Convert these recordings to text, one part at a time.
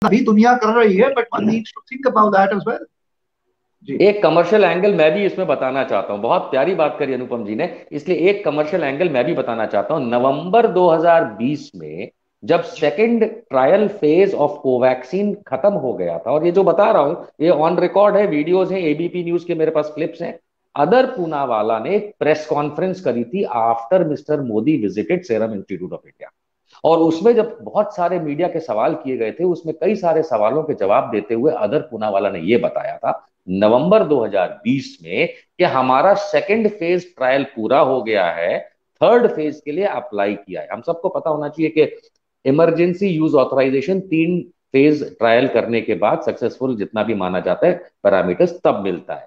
अभी दुनिया कर रही है, but one needs to think about that as well. जी। एक कमर्शियल एंगल मैं भी इसमें बताना चाहता हूं, बहुत प्यारी बात करी अनुपम जी ने, इसलिए एक कमर्शियल एंगल मैं भी बताना चाहता हूं। नवंबर 2020 में जब second trial phase of Covaxin खत्म हो गया था, और ये जो बता रहा हूं ये ऑन रिकॉर्ड है, वीडियोज हैं, एबीपी न्यूज के मेरे पास क्लिप्स हैं। अदर पूनावाला ने एक प्रेस कॉन्फ्रेंस करी थी after mister Modi visited serum institute of India, और उसमें जब बहुत सारे मीडिया के सवाल किए गए थे, उसमें कई सारे सवालों के जवाब देते हुए अदर पूनावाला ने यह बताया था नवंबर 2020 में कि हमारा सेकंड फेज ट्रायल पूरा हो गया है, थर्ड फेज के लिए अप्लाई किया है। हम सबको पता होना चाहिए कि emergency use authorization 3 phase trial करने के बाद सक्सेसफुल जितना भी माना जाता है पैरामीटर्स तब मिलता है।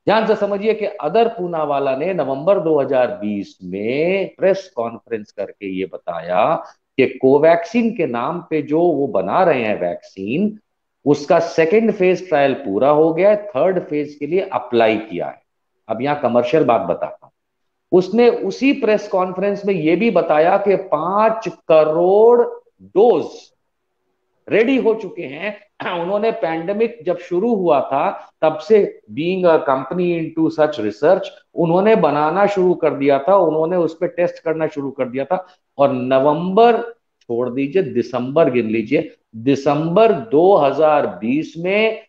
ध्यान से समझिए कि अदर पूनावाला ने नवंबर 2020 में प्रेस कॉन्फ्रेंस करके ये बताया कि कोवैक्सीन के नाम पे जो वो बना रहे हैं वैक्सीन, उसका सेकंड फेज ट्रायल पूरा हो गया है, थर्ड फेज के लिए अप्लाई किया है। अब यहां कमर्शियल बात बताता हूं। उसने उसी प्रेस कॉन्फ्रेंस में यह भी बताया कि 5 करोड़ डोज रेडी हो चुके हैं। उन्होंने पैंडेमिक जब शुरू हुआ था तब से, being a company into such research, उन्होंने बनाना शुरू कर दिया था, उन्होंने उस पर टेस्ट करना शुरू कर दिया था। और नवंबर छोड़ दीजिए, दिसंबर गिन लीजिए, दिसंबर 2020 में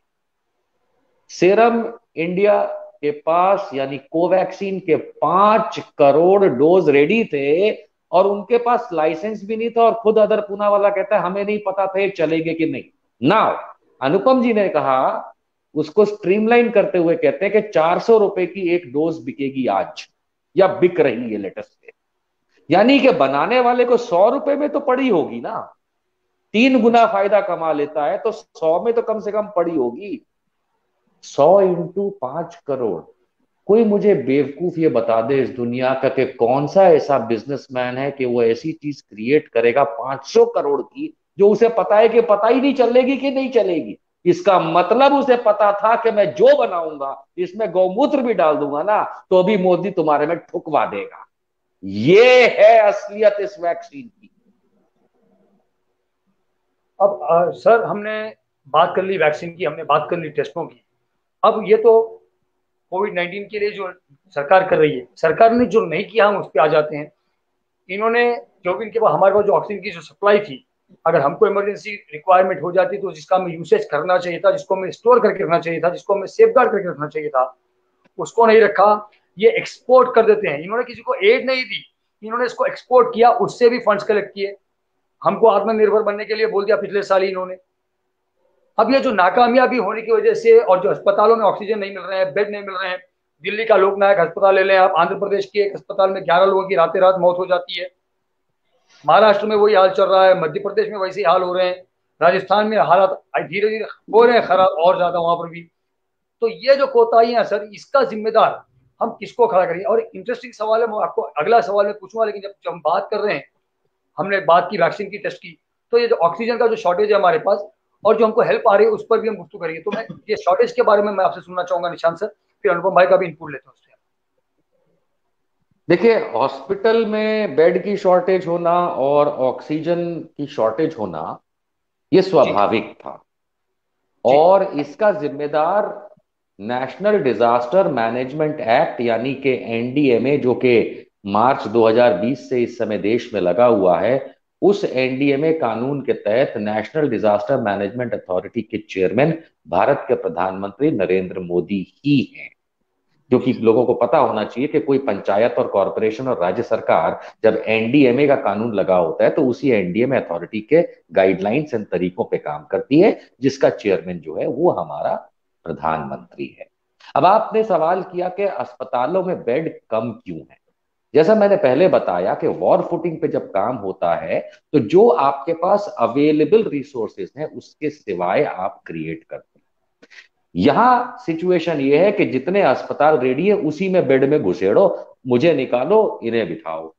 सीरम इंडिया के पास यानी कोवैक्सीन के 5 करोड़ डोज रेडी थे, और उनके पास लाइसेंस भी नहीं था, और खुद अदर पूनावाला कहता है हमें नहीं पता था ये चलेंगे कि नहीं। नाउ अनुपम जी ने कहा, उसको स्ट्रीमलाइन करते हुए कहते हैं कि 400 रुपए की एक डोज बिकेगी आज, या बिक रही है लेटेस्ट पे, यानी कि बनाने वाले को 100 रुपए में तो पड़ी होगी ना, 3 गुना फायदा कमा लेता है तो 100 में तो कम से कम पड़ी होगी। 100 × 5 करोड़। कोई मुझे बेवकूफ ये बता दे इस दुनिया का कि कौन सा ऐसा बिजनेसमैन है कि वो ऐसी चीज क्रिएट करेगा 500 करोड़ की, जो उसे पता है कि पता ही नहीं चलेगी कि नहीं चलेगी। इसका मतलब उसे पता था कि मैं जो बनाऊंगा इसमें गौमूत्र भी डाल दूंगा ना, तो अभी मोदी तुम्हारे में ठुकवा देगा। ये है असलियत इस वैक्सीन की। अब सर, हमने बात कर ली वैक्सीन की, हमने बात कर ली टेस्टों की। अब ये तो कोविड-19 के लिए जो सरकार कर रही है, सरकार ने जो नहीं किया हम उस पर आ जाते हैं। इन्होंने जो भी इनके पास, हमारे पास जो ऑक्सीजन की जो सप्लाई थी, अगर हमको इमरजेंसी रिक्वायरमेंट हो जाती तो जिसका हमें यूसेज करना चाहिए था, जिसको हमें स्टोर करके रखना चाहिए था, जिसको हमें सेफ गार्ड करके रखना चाहिए था, उसको नहीं रखा। ये एक्सपोर्ट कर देते हैं। इन्होंने किसी को एड नहीं दी, इन्होंने इसको एक्सपोर्ट किया, उससे भी फंड्स कलेक्ट किए, हमको आत्मनिर्भर बनने के लिए बोल दिया पिछले साल ही इन्होंने। अब ये जो नाकामयाबी होने की वजह से, और जो अस्पतालों में ऑक्सीजन नहीं मिल रहे हैं, बेड नहीं मिल रहे हैं, दिल्ली का लोकनायक अस्पताल ले लें आप, आंध्र प्रदेश के एक अस्पताल में 11 लोगों की रातें रात मौत हो जाती है। महाराष्ट्र में वही हाल चल रहा है, मध्य प्रदेश में वैसे हाल हो रहे हैं, राजस्थान में हालात धीरे धीरे हो रहे हैं खराब, और ज्यादा वहां पर भी। तो ये जो कोताहियां सर, इसका जिम्मेदार हम किसको खड़ा करेंगे? और इंटरेस्टिंग सवाल है, मैं आपको अगला सवाल मैं पूछूंगा, लेकिन जब हम बात कर रहे हैं, हमने बात की वैक्सीन की, टेस्ट की, तो ये जो ऑक्सीजन का जो शॉर्टेज है हमारे पास, और जो हमको हेल्प आ रही है, उस पर भी हम गुफ्तगू करेंगे। तो मैं ये शॉर्टेज के बारे में मैं आपसे सुनना चाहूंगा निशान सर, फिर अनुपम भाई का भी इनपुट लेते हैं उससे। देखिए, हॉस्पिटल में बेड की शॉर्टेज होना और ऑक्सीजन की शॉर्टेज होना ये जी स्वाभाविक था, जी और इसका जिम्मेदार नेशनल डिजास्टर मैनेजमेंट एक्ट यानी कि एनडीएमए, जो कि मार्च 2020 से इस समय देश में लगा हुआ है, उस एनडीएमए कानून के तहत नेशनल डिजास्टर मैनेजमेंट अथॉरिटी के चेयरमैन भारत के प्रधानमंत्री नरेंद्र मोदी ही हैं। क्योंकि लोगों को पता होना चाहिए कि कोई पंचायत और कॉरपोरेशन और राज्य सरकार जब एनडीएमए का कानून लगा होता है तो उसी एनडीएमए अथॉरिटी के गाइडलाइंस एंड तरीकों पे काम करती है, जिसका चेयरमैन जो है वो हमारा प्रधानमंत्री है। अब आपने सवाल किया कि अस्पतालों में बेड कम क्यों है। जैसा मैंने पहले बताया कि वॉर फुटिंग पे जब काम होता है तो जो आपके पास अवेलेबल रिसोर्सेज हैं उसके सिवाय आप क्रिएट करते हैं। यहां सिचुएशन ये है कि जितने अस्पताल रेडी है उसी में बेड में घुसेड़ो, मुझे निकालो, इन्हें बिठाओ।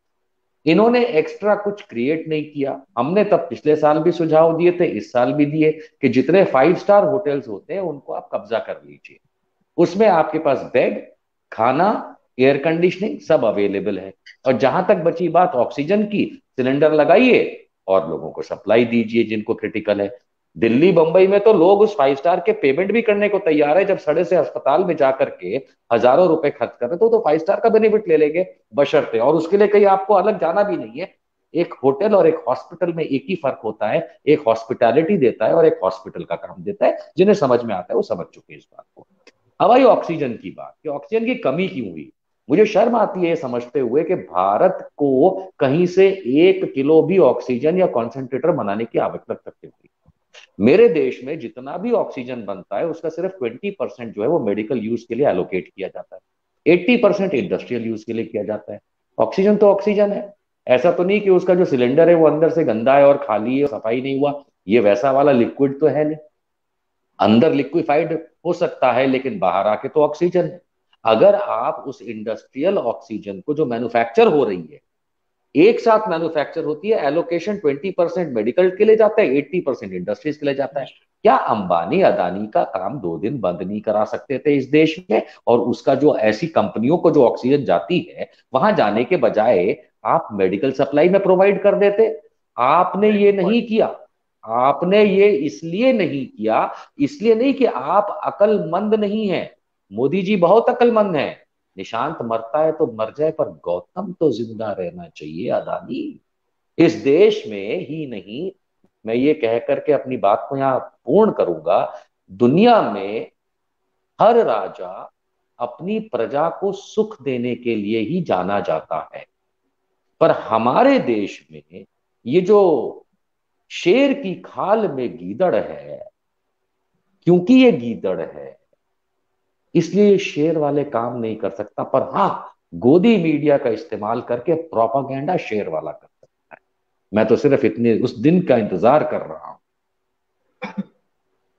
इन्होंने एक्स्ट्रा कुछ क्रिएट नहीं किया। हमने तब पिछले साल भी सुझाव दिए थे, इस साल भी दिए, कि जितने 5 स्टार होटल्स होते हैं उनको आप कब्जा कर लीजिए, उसमें आपके पास बेड, खाना, एयर कंडीशनिंग सब अवेलेबल है। और जहां तक बची बात ऑक्सीजन की, सिलेंडर लगाइए और लोगों को सप्लाई दीजिए जिनको क्रिटिकल है। दिल्ली बंबई में तो लोग उस 5 स्टार के पेमेंट भी करने को तैयार है, जब सड़े से अस्पताल में जाकर के हजारों रुपए खर्च कर रहे तो 5 स्टार का बेनिफिट ले लेंगे बशर्ते, और उसके लिए कहीं आपको अलग जाना भी नहीं है। एक होटल और एक हॉस्पिटल में एक ही फर्क होता है, एक हॉस्पिटैलिटी देता है और एक हॉस्पिटल का काम देता है। जिन्हें समझ में आता है वो समझ चुके हैं इस बात को। अब आई ऑक्सीजन की बात कि ऑक्सीजन की कमी क्यों हुई। मुझे शर्म आती है समझते हुए कि भारत को कहीं से 1 किलो भी ऑक्सीजन या कॉन्सेंट्रेटर बनाने की आवश्यकता क्यों हुई। मेरे देश में जितना भी ऑक्सीजन बनता है उसका सिर्फ 20% जो है वो मेडिकल यूज के लिए एलोकेट किया जाता है, 80% इंडस्ट्रियल यूज के लिए किया जाता है। ऑक्सीजन तो ऑक्सीजन है, ऐसा तो नहीं कि उसका जो सिलेंडर है वो अंदर से गंदा है और खाली है, सफाई नहीं हुआ। ये वैसा वाला लिक्विड तो है नहीं, अंदर लिक्विफाइड हो सकता है लेकिन बाहर आके तो ऑक्सीजन है। अगर आप उस इंडस्ट्रियल ऑक्सीजन को जो मैन्युफैक्चर हो रही है, एक साथ मैन्युफैक्चर होती है, एलोकेशन 20% मेडिकल के लिए जाता है, 80% इंडस्ट्रीज के लिए जाता है। क्या अंबानी अदानी का काम 2 दिन बंद नहीं करा सकते थे इस देश में? और उसका जो ऐसी कंपनियों को जो ऑक्सीजन जाती है वहां जाने के बजाय आप मेडिकल सप्लाई में प्रोवाइड कर देते। आपने ये नहीं किया। आपने ये इसलिए नहीं किया, इसलिए नहीं कि आप अकलमंद नहीं है। मोदी जी बहुत अकलमंद है। निशांत मरता है तो मर जाए, पर गौतम तो जिंदा रहना चाहिए अदानी। इस देश में ही नहीं, मैं ये कह करके अपनी बात को यहां पूर्ण करूंगा, दुनिया में हर राजा अपनी प्रजा को सुख देने के लिए ही जाना जाता है। पर हमारे देश में ये जो शेर की खाल में गीदड़ है, क्योंकि ये गीदड़ है इसलिए ये शेर वाले काम नहीं कर सकता, पर हाँ गोदी मीडिया का इस्तेमाल करके प्रोपागेंडा शेर वाला कर सकता है। मैं तो सिर्फ इतने उस दिन का इंतजार कर रहा हूं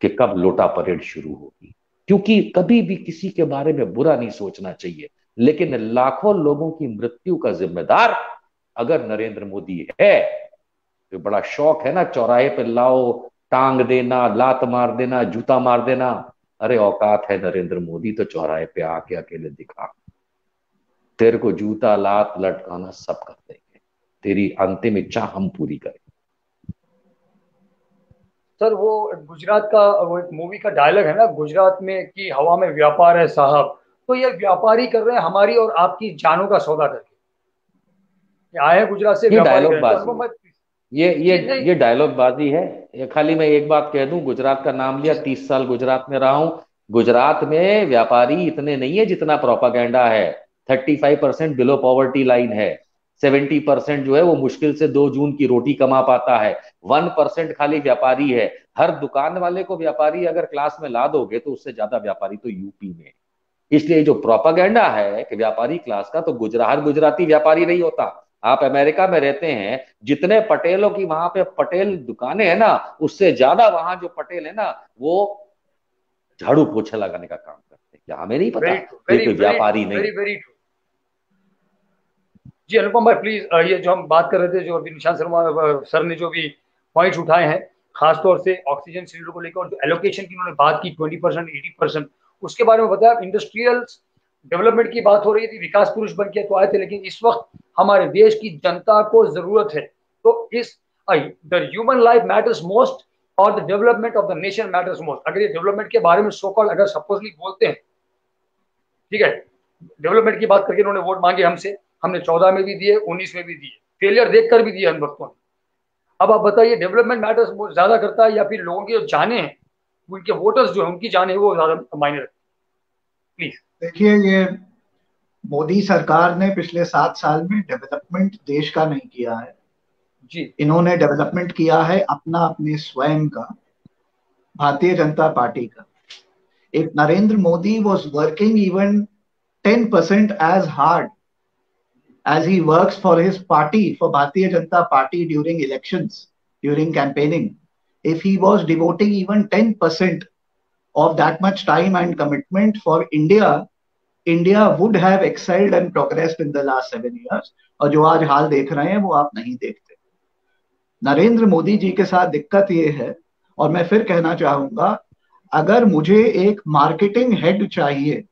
कि कब लोटा परेड शुरू होगी, क्योंकि कभी भी किसी के बारे में बुरा नहीं सोचना चाहिए, लेकिन लाखों लोगों की मृत्यु का जिम्मेदार अगर नरेंद्र मोदी है, तो बड़ा शौक है ना चौराहे पे लाओ, टांग देना, लात मार देना, जूता मार देना। अरे औकात है नरेंद्र मोदी तो चौराहे पे आके अकेले दिखा, तेरे को जूता लात लटकाना सब कर देंगे, तेरी अंतिम इच्छा हम पूरी करें। सर वो गुजरात का वो एक मूवी का डायलॉग है ना, गुजरात में कि हवा में व्यापार है साहब, तो ये व्यापारी कर रहे हैं हमारी और आपकी जानों का सौदा करके। ये आए हैं गुजरात से ये व्यापारी डायलॉग कर रहे हैं, तो बाजी अनुभव है, मत ये ये नहीं। ये डायलॉग बाजी है। ये खाली मैं एक बात कह दूं, गुजरात का नाम लिया, 30 साल गुजरात में रहा हूं। गुजरात में व्यापारी इतने नहीं है जितना प्रोपागेंडा है। 35% बिलो पॉवर्टी लाइन है, 70% जो है वो मुश्किल से 2 जून की रोटी कमा पाता है, 1% खाली व्यापारी है। हर दुकान वाले को व्यापारी अगर क्लास में ला दोगे तो उससे ज्यादा व्यापारी तो यूपी में है। इसलिए जो प्रोपागेंडा है कि व्यापारी क्लास का, तो हर गुजराती व्यापारी नहीं होता। आप अमेरिका में रहते हैं, जितने पटेलों की वहां पे पटेल दुकानें हैं ना, उससे ज्यादा वहां जो पटेल है ना वो झाड़ू पोछा लगाने का काम करते हैं। क्या हमें नहीं पता वेरी ट्रू, ये वेरी कोई वेरी व्यापारी ट्रू, नहीं। Very very true. जी अनुपम भाई प्लीज, ये जो हम बात कर रहे थे, जो अभी निशांत शर्मा सर ने जो भी पॉइंट्स उठाए हैं, खासतौर से ऑक्सीजन सिलेंडर को लेकर और जो एलोकेशन की उन्होंने बात की 20% 80%, उसके बारे में बताया। इंडस्ट्रियल डेवलपमेंट की बात हो रही थी, विकास पुरुष बन के तो आए थे, लेकिन इस वक्त हमारे देश की जनता को जरूरत है। तो इस the human life matters most और the development of the nation matters most. अगर ये डेवलपमेंट के बारे में सो कॉल्ड अगर सपोजली बोलते हैं, ठीक है, डेवलपमेंट की बात करके उन्होंने वोट मांगे हमसे, हमने 14 में भी दिए, 19 में भी दिए, फेलियर देखकर भी दिए हम वक्तों ने। अब आप बताइए डेवलपमेंट मैटर्स ज्यादा करता है या फिर लोगों की जो जाने हैं, उनके वोटर्स जो है उनकी जाने हैं वो ज्यादा मायने रखती है? प्लीज। देखिए, ये मोदी सरकार ने पिछले 7 साल में डेवलपमेंट देश का नहीं किया है जी। इन्होंने डेवलपमेंट किया है अपने स्वयं का, भारतीय जनता पार्टी का। If Narendra Modi was working even 10% as hard as he works for his party, for Bharatiya Janata Party during elections, during campaigning, if he was devoting even 10% of that much time and commitment for India, India would have excelled and progressed in the last 7 years. और जो आज हाल देख रहे हैं वो आप नहीं देखते। नरेंद्र मोदी जी के साथ दिक्कत ये है, और मैं फिर कहना चाहूंगा, अगर मुझे एक मार्केटिंग हेड चाहिए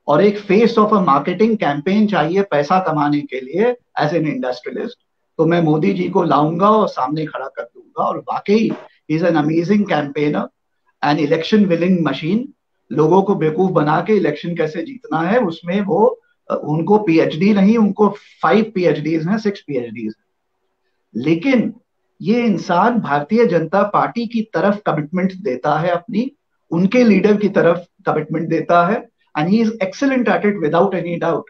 और एक face of a marketing campaign चाहिए पैसा कमाने के लिए एज एन इंडस्ट्रियलिस्ट, तो मैं मोदी जी को लाऊंगा और सामने खड़ा कर दूंगा। और वाकई he is an amazing campaigner and election willing machine. लोगों को बेवकूफ बना के इलेक्शन कैसे जीतना है उसमें वो उनको पीएचडी नहीं, उनको 5 पीएचडीज हैं, 6 पीएचडीज। लेकिन ये इंसान भारतीय जनता पार्टी की तरफ कमिटमेंट देता है, अपनी उनके लीडर की तरफ कमिटमेंट देता है, and he is excellent at it without any doubt.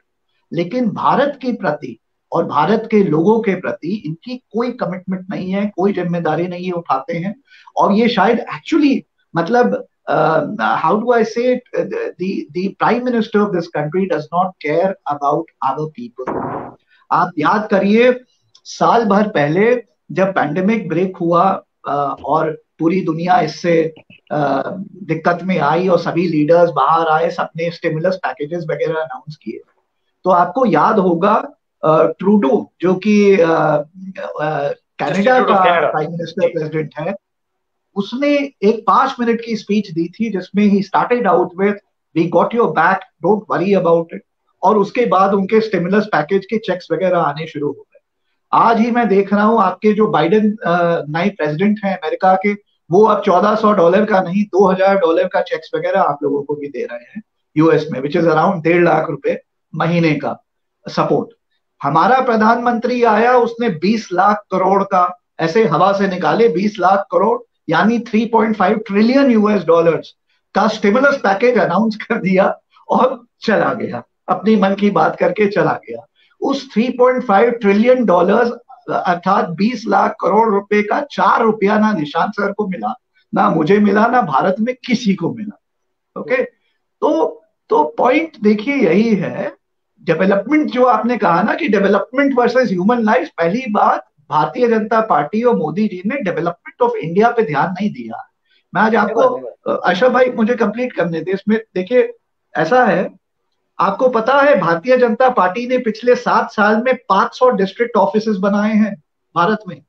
लेकिन भारत के प्रति और भारत के लोगों के प्रति इनकी कोई कमिटमेंट नहीं है, कोई जिम्मेदारी नहीं है उठाते हैं। और ये शायद एक्चुअली मतलब how do I say it, the prime minister of this country does not care about our people। आप याद करिए साल भर पहले जब पैंडेमिक ब्रेक हुआ और पूरी दुनिया इससे दिक्कत में आई और सभी लीडर्स बाहर आए, सबने स्टिमुलस पैकेजेस वगैरह अनाउंस किए, तो आपको याद होगा ट्रूडो जो कि कनाडा का प्राइम मिनिस्टर प्रेसिडेंट है, उसने एक 5 मिनट की स्पीच दी थी जिसमें he started out with we got your back, don't worry about it. और उसके बाद उनके स्टिमुलस पैकेज के चेक्स वगैरह आने शुरू हो गए। आज ही मैं देख रहा हूं आपके जो बाइडेन नए प्रेसिडेंट हैं अमेरिका के, वो अब $1400 का नहीं $2000 का चेक्स वगैरह आप लोगों को भी दे रहे हैं यूएस में, विच इज अराउंड 1.5 लाख रुपए महीने का सपोर्ट। हमारा प्रधानमंत्री आया, उसने 20 लाख करोड़ का ऐसे हवा से निकाले, 20 लाख करोड़ यानी 3.5 ट्रिलियन यूएस डॉलर्स का स्टिमुलस पैकेज अनाउंस कर दिया और चला गया, अपनी मन की बात करके चला गया। उस 3.5 ट्रिलियन डॉलर्स अर्थात 20 लाख करोड़ रुपए का 4 रुपया ना निशांत सर को मिला, ना मुझे मिला, ना भारत में किसी को मिला। ओके, तो पॉइंट देखिए यही है, डेवलपमेंट जो आपने कहा ना कि डेवलपमेंट वर्सेस ह्यूमन लाइफ, पहली बात भारतीय जनता पार्टी और मोदी जी ने डेवलपमेंट ऑफ इंडिया पे ध्यान नहीं दिया। मैं आज आपको अशरफ भाई मुझे कंप्लीट करने दे इसमें। देखिए ऐसा है, आपको पता है भारतीय जनता पार्टी ने पिछले 7 साल में 500 डिस्ट्रिक्ट ऑफिसेस बनाए हैं भारत में,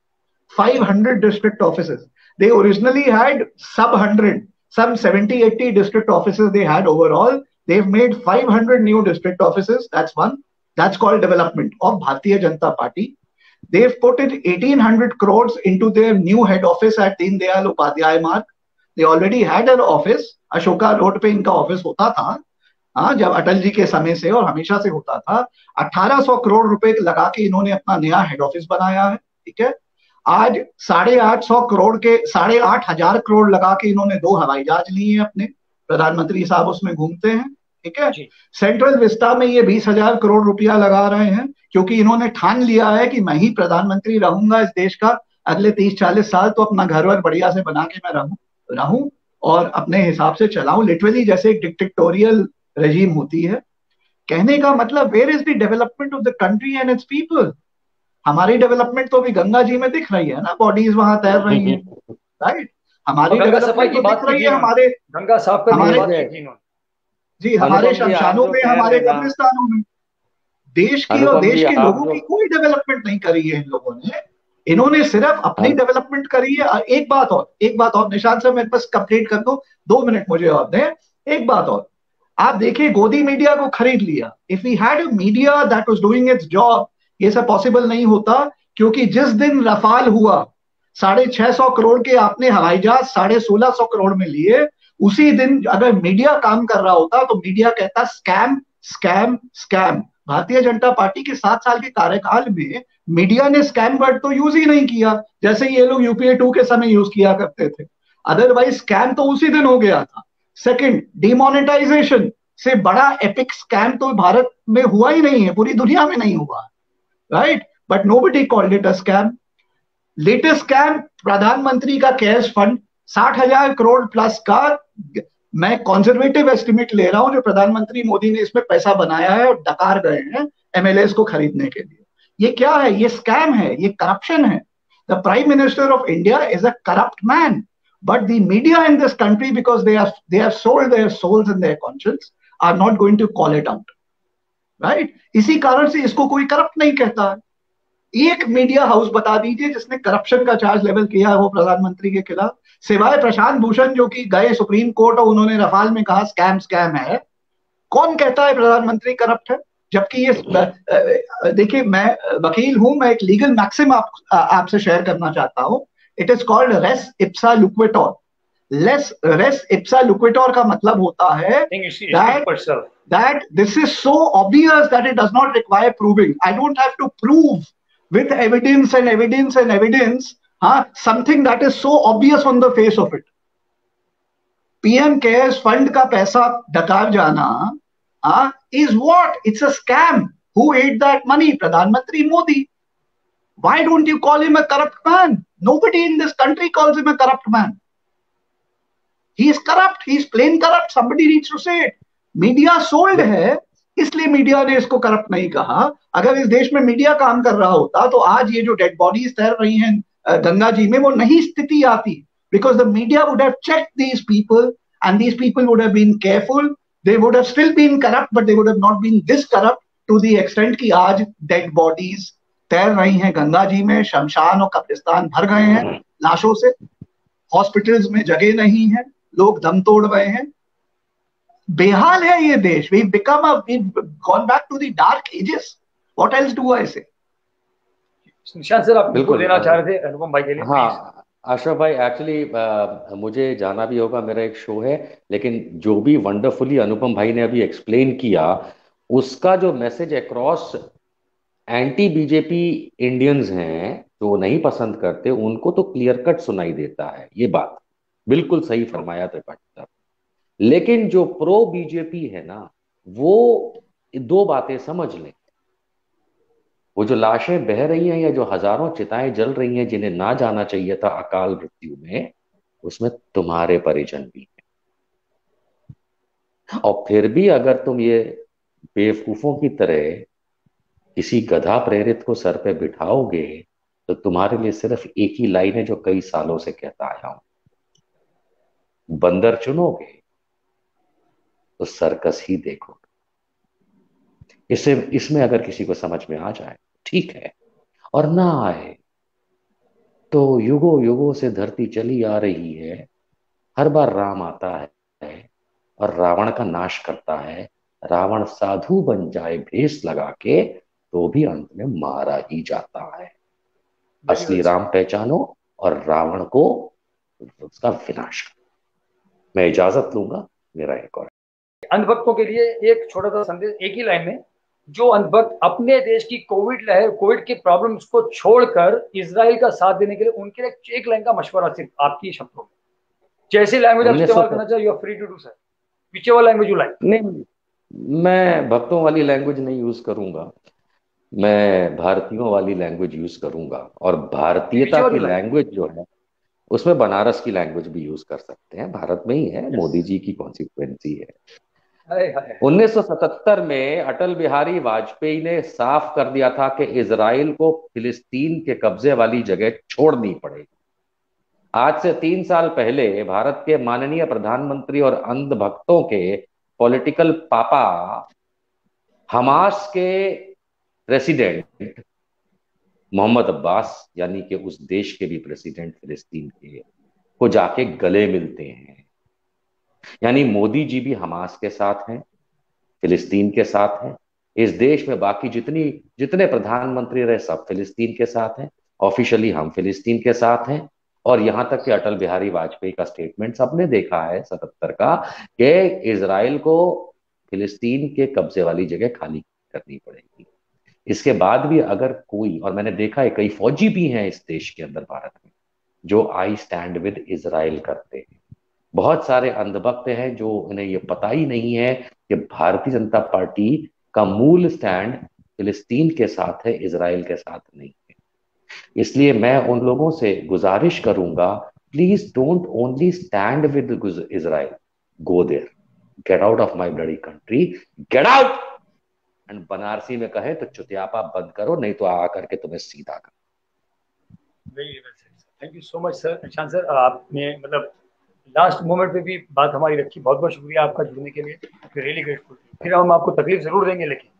500 district offices. They originally had सब 100, some 70-80 district offices they had overall. They've made 500 new district offices. That's one. That's called development of Bharatiya Janata Party. They've put in 1800 crores into their new head office at Deen Dayal Upadhyay Marg. They already had an office. Ashoka Road पे इनका office होता था, हाँ, जब अटल जी के समय से और हमेशा से होता था। 1800 करोड़ रुपए लगा के इन्होंने अपना नया हेड ऑफिस बनाया है, ठीक है। आज 850 करोड़ के 8500 करोड़ लगा के इन्होंने 2 हवाई जहाज लिए हैं अपने, प्रधानमंत्री साहब उसमें घूमते हैं, ठीक है। सेंट्रल विस्टा में ये 20,000 करोड़ रुपया लगा रहे हैं क्योंकि इन्होंने ठान लिया है कि मैं ही प्रधानमंत्री रहूंगा इस देश का अगले 30-40 साल, तो अपना घर वर बढ़िया से बना के मैं रहूं और अपने हिसाब से चलाऊं, लिटरली जैसे एक डिक्टेटोरियल रेजिम होती है। कहने का मतलब where is the development of the country and its people. हमारी डेवलपमेंट तो अभी गंगा जी में दिख रही है ना, बॉडीज वहां तैर रही है, राइट। हमारी डेवलपमेंट तो दिख रही है, हमारे गंगा साफ करने जी, हमारे शमशानों में, हमारे कब्रिस्तानों में। देश की और देश के लोगों की कोई डेवलपमेंट नहीं करी है इन लोगों ने, इन्होंने सिर्फ अपनी डेवलपमेंट करी है। एक बात और निशांत सर मेरे पास कंप्लीट कर दो, 2 मिनट मुझे और दें। एक बात और, आप देखिए गोदी मीडिया को खरीद लिया। If we had a media that was doing its job, ये सब पॉसिबल नहीं होता, क्योंकि जिस दिन रफाल हुआ 650 करोड़ के आपने हवाई जहाज 1650 करोड़ में लिए, उसी दिन अगर मीडिया काम कर रहा होता तो मीडिया कहता scam scam scam. Bharatiya Janata party के 7 साल के कार्यकाल में मीडिया ने स्कैम वर्ड तो यूज ही नहीं किया, जैसे ये लोग यूपीए 2 के समय यूज किया करते थे। अदरवाइज स्कैम तो उसी दिन हो गया था। सेकंड, डिमोनेटाइजेशन से बड़ा एपिक स्कैम तो भारत में हुआ ही नहीं है, पूरी दुनिया में नहीं हुआ, right, but nobody called it a scam. Latest scam प्रधानमंत्री का केयर्स फंड 60,000 करोड़ प्लस का, मैं कंजर्वेटिव एस्टिमेट ले रहा हूं, जो प्रधानमंत्री मोदी ने इसमें पैसा बनाया है और डकार गए हैं एमएलएस को खरीदने के लिए। ये क्या है? ये स्कैम है, ये करप्शन है। The prime minister of India is a corrupt man, but the media in this country, because they have sold their souls and their conscience, are not going to call it out, right? इसी कारण से इसको कोई corrupt नहीं कहता है। एक media house बता दीजिए जिसने करप्शन का चार्ज लेवल किया हो प्रधानमंत्री के खिलाफ, सिवाय प्रशांत भूषण जो कि गए सुप्रीम कोर्ट और उन्होंने रफाल में कहा स्कैम स्कैम है। कौन कहता है प्रधानमंत्री करप्ट है? जबकि ये देखिए, मैं वकील हूं, मैं एक लीगल मैक्सिम आपसे शेयर करना चाहता हूं it is called res ipsa loquitur. Res ipsa loquitur का मतलब होता है that this is so obvious that it does not require proving. I don't have to prove with evidence and evidence and evidence something that is so obvious on the face of it. PM cares fund का पैसा डकार जाना is what? It's a scam. Who ate that money? प्रधानमंत्री Modi. Why don't you call him a corrupt man? Nobody in this country calls him a corrupt man. He is corrupt. He is plain corrupt. Somebody needs to say it. Media sold है, इसलिए media ने इसको corrupt नहीं कहा। अगर इस देश में मीडिया काम कर रहा होता तो आज ये जो डेड बॉडीज तैर रही हैं गंगा जी में, वो नहीं स्थिति आती। Because the media would have checked these people and these people would have been careful. They would have still been corrupt, but they would have not been this corrupt to the extent कि आज dead bodies तैर रही हैं गंगा जी में। शमशान और कब्रिस्तान भर गए हैं लाशों से, हॉस्पिटल्स में जगह नहीं है, लोग दम तोड़ रहे हैं। बेहाल है ये देश। we've gone back to the dark ages. What else do I say? Nishant sir, आप बिल्कुल देना चाह रहे थे अनुपम भाई के लिए? हाँ अशरफ भाई, एक्चुअली मुझे जाना भी होगा, मेरा एक शो है, लेकिन जो भी वंडरफुली अनुपम भाई ने अभी एक्सप्लेन किया, उसका जो message across anti BJP Indians हैं जो नहीं पसंद करते, उनको तो क्लियर कट सुनाई देता है। ये बात बिल्कुल सही फरमाया त्रिपाठी साहब। लेकिन जो प्रो बीजेपी है ना, वो दो बातें समझ लें। वो जो लाशें बह रही हैं या जो हजारों चिताएं जल रही हैं जिन्हें ना जाना चाहिए था अकाल मृत्यु में, उसमें तुम्हारे परिजन भी हैं। और फिर भी अगर तुम ये बेवकूफों की तरह किसी गधा प्रेरित को सर पे बिठाओगे, तो तुम्हारे लिए सिर्फ एक ही लाइन है जो कई सालों से कहता आया हूं, बंदर चुनोगे तो सर्कस ही देखो। इसमें अगर किसी को समझ में आ जाए ठीक है, और ना आए तो युगों युगों से धरती चली आ रही है, हर बार राम आता है और रावण का नाश करता है। रावण साधु बन जाए भेष लगा के तो भी अंत में मारा ही जाता है। असली राम पहचानो और रावण को उसका विनाश करो। मैं इजाजत लूंगा, मेरा एक और अंधभक्तों के लिए एक छोटा सा संदेश एक ही लाइन में। जो अंधभक्त अपने देश की कोविड लहर, कोविड के प्रॉब्लम्स को छोड़कर इजराइल का साथ देने के लिए, उनके लिए एक लाइन का मशवरा सिर्फ आपकी शब्दों में, जैसे लैंग्वेज आप इस्तेमाल करना चाहिए, you are free to do sir, whichever language you like. नहीं, मैं भक्तों वाली लैंग्वेज नहीं यूज करूंगा, मैं भारतीयों वाली लैंग्वेज यूज करूंगा। और भारतीयता की लैंग्वेज जो है उसमें बनारस की लैंग्वेज भी यूज कर सकते हैं, भारत में ही है, मोदी जी की कॉन्सिक्वेंसी है। 1977 में अटल बिहारी वाजपेयी ने साफ कर दिया था कि इजराइल को फिलिस्तीन के कब्जे वाली जगह छोड़नी पड़ेगी। आज से 3 साल पहले भारत के माननीय प्रधानमंत्री और अंधभक्तों के पॉलिटिकल पापा हमास के प्रेसिडेंट मोहम्मद अब्बास, यानी कि उस देश के भी प्रेसिडेंट फिलिस्तीन के, को जाके गले मिलते हैं। यानी मोदी जी भी हमास के साथ हैं, फिलिस्तीन के साथ हैं। इस देश में बाकी जितने प्रधानमंत्री रहे सब फिलिस्तीन के साथ हैं। ऑफिशियली हम फिलिस्तीन के साथ हैं। और यहां तक कि अटल बिहारी वाजपेयी का स्टेटमेंट सबने देखा है 77 का, कि इजराइल को फिलिस्तीन के कब्जे वाली जगह खाली करनी पड़ेगी। इसके बाद भी अगर कोई, और मैंने देखा है कई फौजी भी हैं इस देश के अंदर भारत में जो आई स्टैंड विद इजराइल करते हैं। बहुत सारे अंधभक्त हैं जो उन्हें ये पता ही नहीं है कि भारतीय जनता पार्टी का मूल स्टैंड फिलिस्तीन के साथ है, इजराइल के साथ नहीं है। इसलिए मैं उन लोगों से गुजारिश करूंगा, please don't only stand with Israel, go there, get out of my bloody country, get out. And Banarasi में कहे तो चुतियापा बंद करो, नहीं तो आकर के तुम्हें सीधा कर। Thank you so much sir. Nishant sir, आपने मतलब लास्ट मोमेंट पे भी बात हमारी रखी, बहुत बहुत शुक्रिया आपका जुड़ने के लिए, रियली ग्रेटफुल। फिर हम आपको तकलीफ जरूर देंगे, लेकिन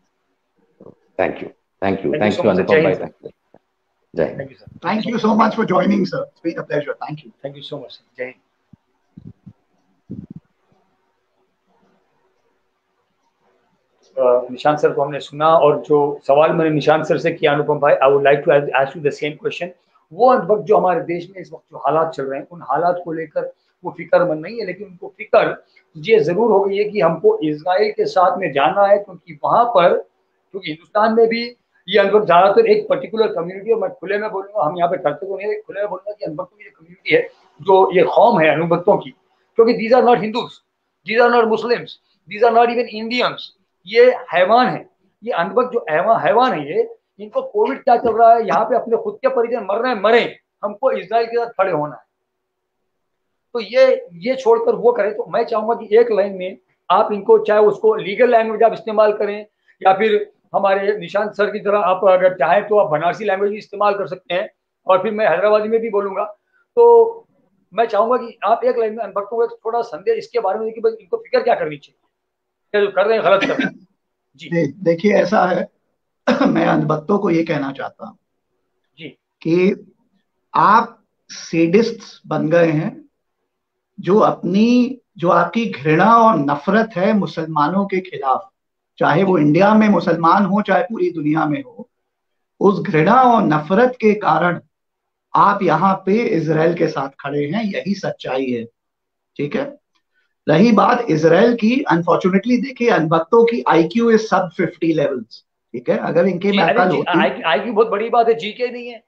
थैंक यू अनुपम भाई, जय हिंद। Thank you sir, thank you so much for joining sir, it's been a pleasure, thank you so much sir, जय हिंद। निशांत सर को हमने सुना, और जो सवाल मैंने निशांत सर से किया अनुपम भाई, I would like to ask you the same question. वो अंधभक्त जो हमारे देश में इस वक्त जो हालात चल रहे हैं, उन हालात को लेकर वो फिक्रमंद नहीं है, लेकिन उनको फिक्र ये जरूर हो गई है कि हमको इजराइल के साथ में जाना है, क्योंकि वहां पर, क्योंकि हिंदुस्तान में भी ये अनुभव ज्यादातर एक पर्टिकुलर कम्युनिटी, और मैं खुले में बोलूंगा, हम यहाँ पे करते तो नहीं, खुले में बोलूंगा कि अनुभक्तों की जो कम्युनिटी है, जो ये कौम है अनुभक्तों की, क्योंकि these are not Hindus, these are not Muslims, these are not even Indians, ये हैवान है, ये अनुभक्त जो हैवान है, ये इनको कोविड क्या चल रहा है, यहाँ पे अपने खुद के परिजन मर रहे हैं, मरे, हमको इजराइल के साथ खड़े होना है। तो ये छोड़कर वो करें, तो मैं चाहूंगा कि एक लाइन में आप इनको, चाहे उसको लीगल लैंग्वेज आप इस्तेमाल करें, या फिर हमारे निशांत सर की तरह आप अगर चाहें तो आप बनारसी लैंग्वेज भी इस्तेमाल कर सकते हैं, और फिर मैं हैदराबादी में भी बोलूंगा। तो मैं चाहूंगा कि आप एक लाइन में अनुभक्तों को थोड़ा संदेश इसके बारे में कि भाई इनको फिक्र क्या करनी चाहिए, जो कर रहे हैं गलत कर रहे हैं। जी देखिए ऐसा है मैं अनुभक्तों को ये कहना चाहता हूँ जी कि आप सेडिस्ट्स बन गए हैं, जो आपकी घृणा और नफरत है मुसलमानों के खिलाफ, चाहे वो इंडिया में मुसलमान हो चाहे पूरी दुनिया में हो, उस घृणा और नफरत के कारण आप यहाँ पे इजराइल के साथ खड़े हैं, यही सच्चाई है। ठीक है, रही बात इजराइल की, अनफॉर्चुनेटली देखिए अनभक्तों की आईक्यू इज सब 50 लेवल्स। ठीक है, अगर इनकी मैं अकल होती, आईक्यू बहुत बड़ी बात है, जीके नहीं है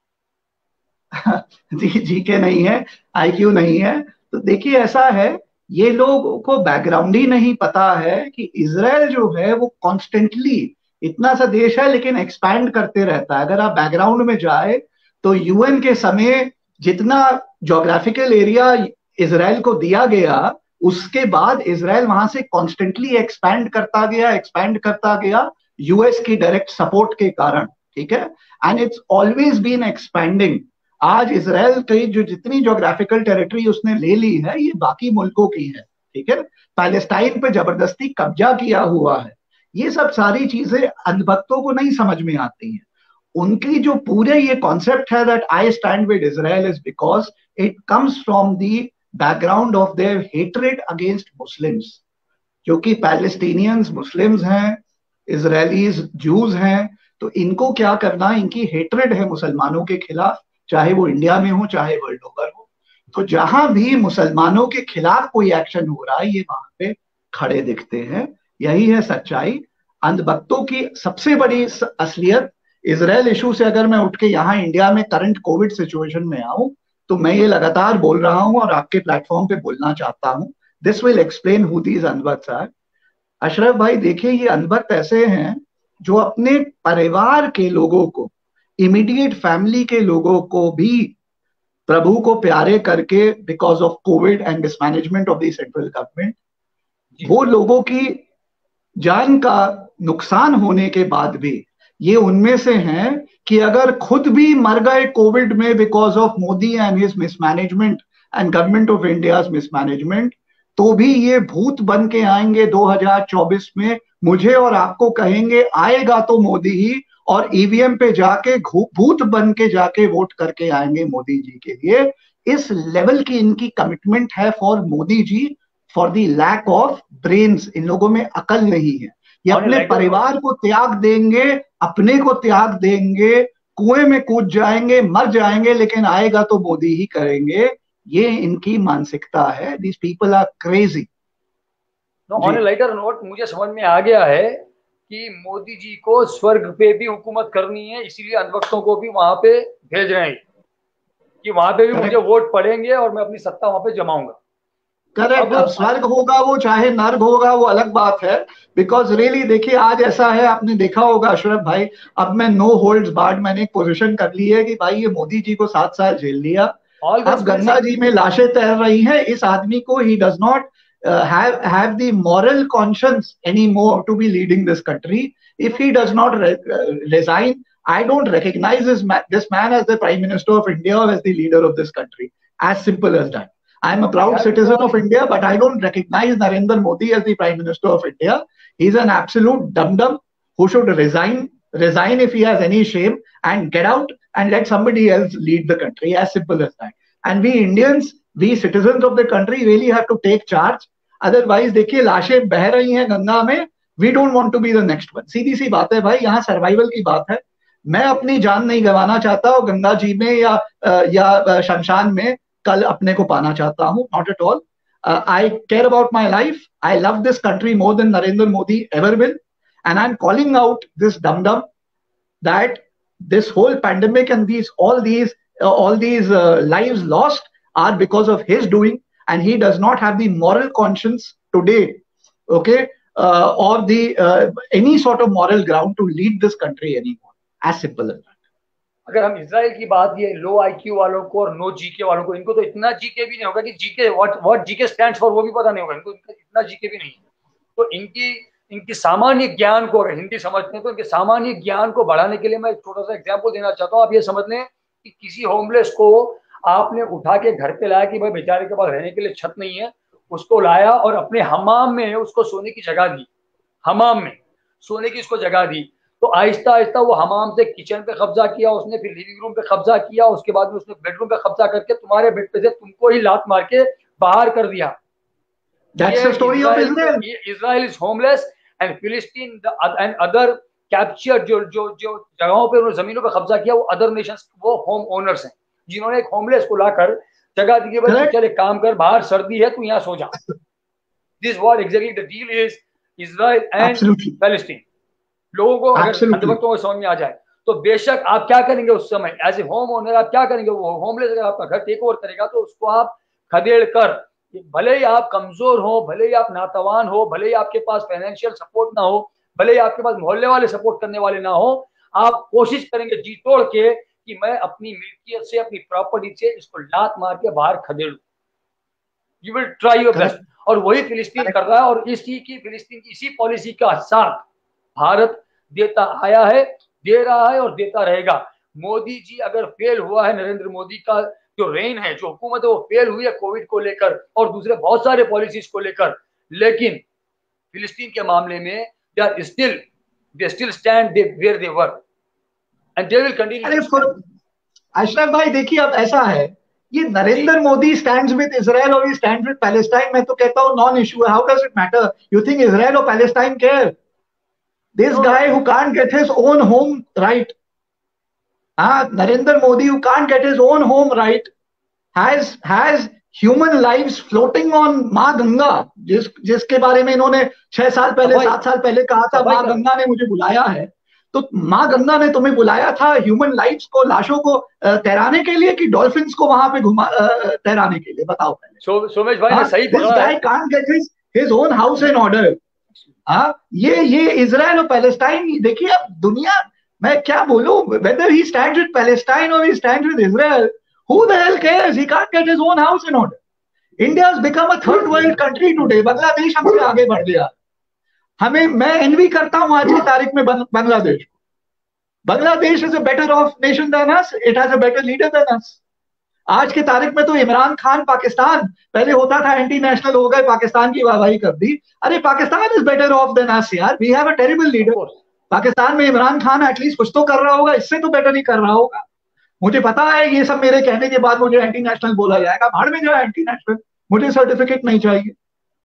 जीके नहीं है, आईक्यू नहीं है। तो देखिए ऐसा है, ये लोगों को बैकग्राउंड ही नहीं पता है कि इजराइल जो है वो कॉन्स्टेंटली, इतना सा देश है लेकिन एक्सपैंड करते रहता है। अगर आप बैकग्राउंड में जाए तो यूएन के समय जितना ज्योग्राफिकल एरिया इजराइल को दिया गया, उसके बाद इजराइल वहां से कॉन्स्टेंटली एक्सपैंड करता गया यूएस की डायरेक्ट सपोर्ट के कारण। ठीक है, and it's always been expanding. आज इजराइल की जो जितनी ज्योग्राफिकल टेरिटरी उसने ले ली है, ये बाकी मुल्कों की है। ठीक है, पैलेस्टाइन पे जबरदस्ती कब्जा किया हुआ है। ये सब सारी चीजें अंधभक्तों को नहीं समझ में आती हैं। उनकी जो पूरे ये कॉन्सेप्ट है that I stand with Israel is because it comes from the background of their hatred against Muslims, जो कि पैलेस्टीनियंस मुस्लिम्स हैं, इजरायलीज जूज हैं। तो इनको क्या करना, इनकी हेट्रेड है मुसलमानों के खिलाफ, चाहे वो इंडिया में हो चाहे वर्ल्ड ओवर हो। तो जहां भी मुसलमानों के खिलाफ कोई एक्शन हो रहा है, ये वहां पे खड़े दिखते हैं। यही है सच्चाई। अंधभक्तों की सबसे बड़ी असलियत, इजराइल इशू से अगर मैं उठ के यहाँ इंडिया में करंट कोविड सिचुएशन में आऊं, तो मैं ये लगातार बोल रहा हूं और आपके प्लेटफॉर्म पे बोलना चाहता हूं, this will explain who these अनभक्ट्स आर। अशरफ भाई देखिए, ये अनभक्त ऐसे हैं जो अपने परिवार के लोगों को, इमीडिएट फैमिली के लोगों को भी प्रभु को प्यारे करके, because of Covid and mismanagement of the central government, वो लोगों की जान का नुकसान होने के बाद भी ये उनमें से हैं कि अगर खुद भी मर गए कोविड में because of Modi and his mismanagement and government of India's mismanagement, तो भी ये भूत बन के आएंगे 2024 में, मुझे और आपको कहेंगे आएगा तो मोदी ही, और ईवीएम पे जाके भूत बन के जाके वोट करके आएंगे मोदी जी के लिए। इस लेवल की इनकी कमिटमेंट है for Modi ji, for the lack of brains. इन लोगों में अकल नहीं है। ये अपने परिवार को त्याग देंगे, अपने को त्याग देंगे, कुएं में कूद जाएंगे, मर जाएंगे, लेकिन आएगा तो मोदी ही करेंगे। ये इनकी मानसिकता है। These people are crazy. On A lighter note, मुझे समझ में आ गया है कि मोदी जी को स्वर्ग पे भी हुकूमत करनी है, इसीलिए अनभक्तों को भी वहां पे भेज रहे हैं कि वहां पे भी मुझे वोट पड़ेंगे और मैं अपनी सत्ता वहां पे जमाऊंगा। करेक्ट। अब स्वर्ग होगा वो चाहे नर्क होगा वो अलग बात है, बिकॉज रियली देखिए आज ऐसा है, आपने देखा होगा अशरफ भाई, अब मैं नो होल्ड्स बार्ड मैंने एक पोजीशन कर ली है कि भाई ये मोदी जी को 7 साल जेल लिया, अब गंगा जी में लाशें तैर रही हैं। इस आदमी को he does not have the moral conscience anymore to be leading this country. If he does not resign, I don't recognize this man as the Prime Minister of India or as the leader of this country. As simple as that. I am a proud citizen of India, but I don't recognize Narendra Modi as the Prime Minister of India. He's an absolute dum-dum who should resign if he has any shame, and get out and let somebody else lead the country. As simple as that. And we Indians, we citizens of the country really have to take charge. Otherwise, देखिए लाशें बह रही हैं गंगा में, we don't want to be the next one. सीधी सी बात है भाई, यहाँ सर्वाइवल की बात है। मैं अपनी जान नहीं गंवाना चाहता और गंगा जी में या शमशान में कल अपने को पाना चाहता हूँ, not at all. I care about my life. I love this country more than Narendra Modi ever will. And I'm calling out this dum-dum that this whole pandemic and all these lives lost are because of his doing, and he does not have the moral conscience today, okay, or the any sort of moral ground to lead this country anymore. As simple as that. अगर हम Israel की बात, ये लो IQ वालों को और no GK वालों को, इनको तो इतना जीके भी नहीं होगा कि GK what GK stands for वो भी पता नहीं होगा इनको, इतना जीके भी नहीं. तो इनकी सामान्य ज्ञान को, अगर हिंदी समझते हैं तो इनके सामान्य ज्ञान को बढ़ाने के लिए मैं एक छोटा सा एग्जाम्पल देना चाहता हूँ. आप ये समझ लें कि किसी होमलेस को आपने उठा के घर पे लाया कि भाई बेचारे के पास रहने के लिए छत नहीं है, उसको लाया और अपने हमाम में उसको सोने की जगह दी, हमाम में सोने की उसको जगह दी. तो आहिस्ता आहिस्ता वो हमाम से किचन पे कब्जा किया उसने, फिर लिविंग रूम पे कब्जा किया, उसके बाद में उसने बेडरूम पे कब्जा करके तुम्हारे बेड पे से तुमको ही लात मार के बाहर कर दिया. That's the story of Israel. Israel is homeless and Philistine and other captured जो जगहों पे उन्होंने जमीनों पे कब्जा किया, वो अदर नेशंस, वो होम ओनर्स हैं जिन्होंने एक होमलेस को लाकर जगह दी, भाई चल एक काम कर, बाहर सर्दी है तू यहाँ सो जा. This what exactly the deal is, Israel and Palestine. लोगों को अगर अंधभक्तों को समझ में आ जाए तो बेशक आप क्या करेंगे उस समय एज ए होम ओनर, आप क्या करेंगे. वो होमलेस अगर आपका घर टेक ओवर करेगा तो उसको आप खदेड़ कर, भले ही आप कमजोर हो, भले ही आप नातवान हो, भले ही आपके पास फाइनेंशियल सपोर्ट ना हो, भले ही आपके पास मोहल्ले वाले सपोर्ट करने वाले ना हो, आप कोशिश करेंगे जी तोड़ के कि मैं अपनी मिल्कियत से, अपनी प्रॉपर्टी से इसको लात मार के बाहर खदेड़ू. You will try your best. और वही फिलिस्तीन कर रहा है, और फिलिस्तीन की इसी पॉलिसी का साथ भारत देता आया है, दे रहा है और देता रहेगा. मोदी जी अगर फेल हुआ है, नरेंद्र मोदी का जो रेन है, जो हुकूमत है, वो फेल हुई है कोविड को लेकर और दूसरे बहुत सारे पॉलिसीज को लेकर, लेकिन फिलिस्तीन के मामले में they still stand where they were and they will continue. Ashraf भाई देखिए, अब ऐसा है, ये Narendra Modi stands with Israel और स्टैंड्स विद पैलेस्टाइन, मैं तो कहता हूँ नॉन इशू है. How does it matter? You think Israel और Palestine care? This guy who can't get his own home right, Narendra Modi, who can't get his own home right, has human lives floating on माँ गंगा, जिसके बारे में इन्होंने 6 साल पहले 7 साल पहले कहा था, माँ गंगा ने मुझे बुलाया है. तो माँ गंगा ने तुम्हें बुलाया था ह्यूमन लाइफ्स को, लाशों को तैराने के लिए कि डॉल्फिन्स को वहां पे तैराने के लिए? बताओ पहले. सोमेश भाई ने सही बोला. This guy can't get his own house in order. ये इजराइल और पैलेस्टाइन, देखिए अब दुनिया, मैं क्या बोलूं, whether he stands with Palestine or he stands with Israel, who the hell cares? He can't get his own house in order. India has become a third world country today. Bangladesh हमसे आगे बढ़ गया. मैं एनवी करता हूं आज की तारीख में Bangladesh. Bangladesh is a better off nation than us. It has a better leader than us. आज की तारीख में तो इमरान खान, पाकिस्तान पहले होता था एंटी नेशनल हो गए, पाकिस्तान की वाहवाही कर दी. अरे Pakistan is better off than us यार. We have a terrible leader. Pakistan में इमरान खान एटलीस्ट कुछ तो कर रहा होगा, इससे तो बेटर नहीं कर रहा होगा. मुझे पता है ये सब मेरे कहने के बाद मुझे एंटी नेशनल बोला जाएगा. भाड़ में जाए एंटी नेशनल, मुझे सर्टिफिकेट नहीं चाहिए.